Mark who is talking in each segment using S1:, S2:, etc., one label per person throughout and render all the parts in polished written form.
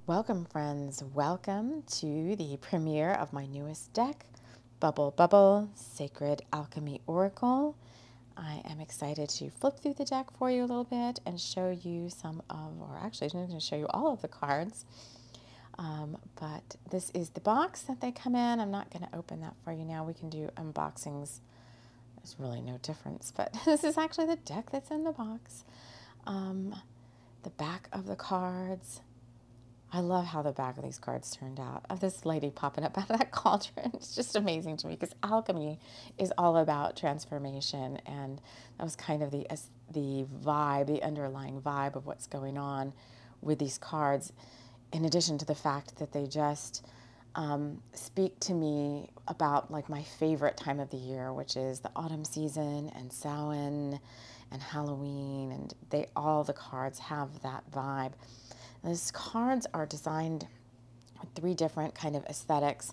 S1: Welcome, friends. Welcome to the premiere of my newest deck, Bubble Bubble Sacred Alchemy Oracle. I am excited to flip through the deck for you a little bit and show you some of, or actually I'm going to show you all of the cards. But this is the box that they come in. I'm not going to open that for you now. We can do unboxings. There's really no difference, but this is actually the deck that's in the box. The back of the cards. I love how the back of these cards turned out. Of this lady popping up out of that cauldron. It's just amazing to me because alchemy is all about transformation, and that was kind of the vibe, the underlying vibe of what's going on with these cards. In addition to the fact that they just speak to me about like my favorite time of the year, which is the autumn season and Samhain and Halloween, and the cards have that vibe. These cards are designed with 3 different kind of aesthetics.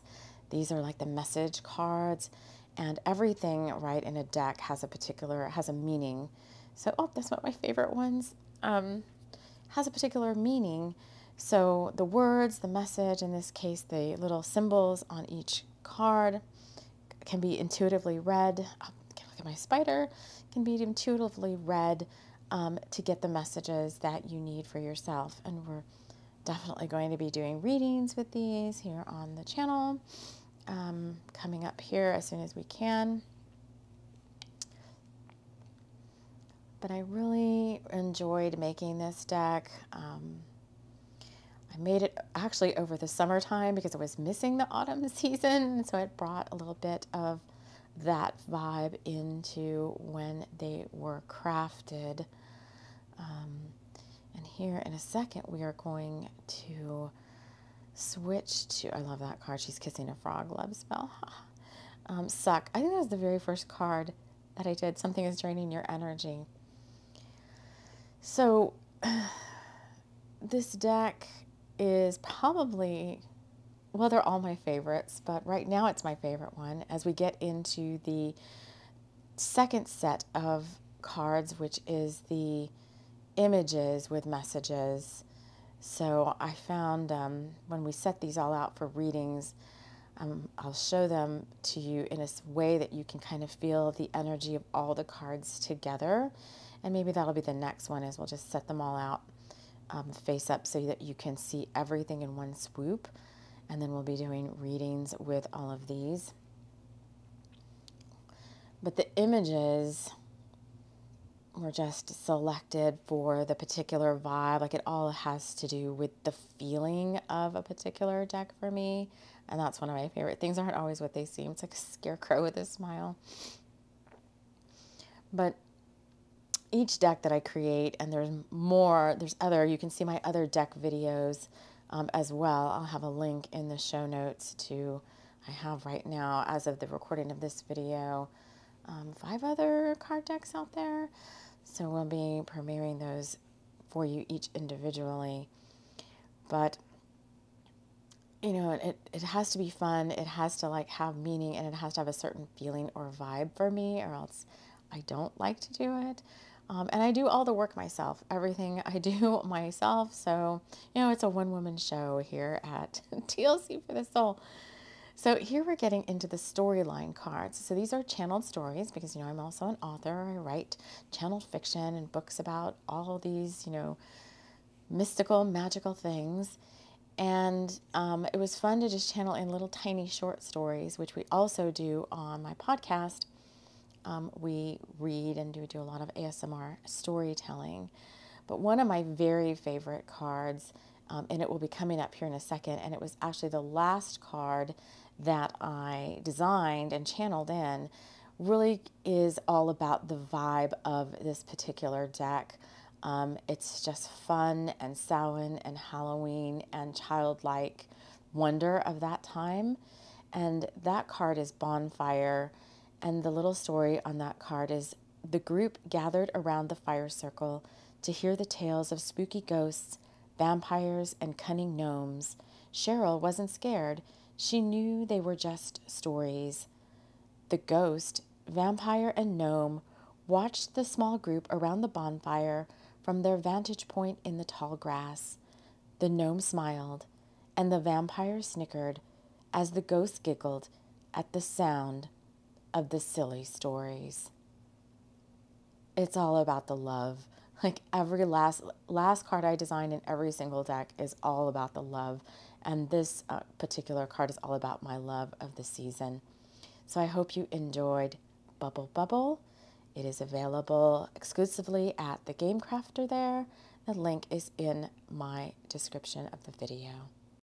S1: These are like the message cards, and everything right in a deck has a meaning. So, that's one of my favorite ones. Has a particular meaning. So the words, the message, in this case, the little symbols on each card can be intuitively read. Look at my spider. Can be intuitively read to get the messages that you need for yourself. And we're definitely going to be doing readings with these here on the channel, coming up here as soon as we can. But I really enjoyed making this deck. I made it actually over the summertime because I was missing the autumn season, so it brought a little bit of that vibe into when they were crafted. And here in a second we are going to switch to, I love that card, she's kissing a frog, love spell. Suck. I think that was the very first card that I did, something is draining your energy. So this deck is probably, well, they're all my favorites, but right now it's my favorite one as we get into the second set of cards, which is the images with messages. So I found when we set these all out for readings, I'll show them to you in a way that you can kind of feel the energy of all the cards together. And maybe that'll be the next one, is we'll just set them all out face up so that you can see everything in one swoop. And then we'll be doing readings with all of these. But the images were just selected for the particular vibe. Like, it all has to do with the feeling of a particular deck for me. And that's one of my favorite things. Aren't always what they seem. It's like a scarecrow with a smile. But each deck that I create, and there's other, you can see my other deck videos as well. I'll have a link in the show notes to, I have right now, as of the recording of this video, 5 other card decks out there. So we'll be premiering those for you each individually. But, you know, it has to be fun. It has to like have meaning, and it has to have a certain feeling or vibe for me, or else I don't like to do it. And I do all the work myself, everything I do myself. So, you know, it's a one-woman show here at TLC for the Soul. So here we're getting into the storyline cards. So these are channeled stories because, you know, I'm also an author. I write channeled fiction and books about all these, you know, mystical, magical things. And it was fun to just channel in little tiny short stories, which we also do on my podcast. We read and do a lot of ASMR storytelling. But one of my very favorite cards, and it will be coming up here in a second, and it was actually the last card that I designed and channeled in, really is all about the vibe of this particular deck. It's just fun and Samhain and Halloween and childlike wonder of that time. And that card is Bonfire. And the little story on that card is, the group gathered around the fire circle to hear the tales of spooky ghosts, vampires, and cunning gnomes. Cheryl wasn't scared. She knew they were just stories. The ghost, vampire, and gnome watched the small group around the bonfire from their vantage point in the tall grass. The gnome smiled, and the vampire snickered as the ghost giggled at the sound of the silly stories. It's all about the love. Like every last card I designed in every single deck is all about the love. And this particular card is all about my love of the season. So I hope you enjoyed Bubble Bubble. It is available exclusively at the Game Crafter there. The link is in my description of the video.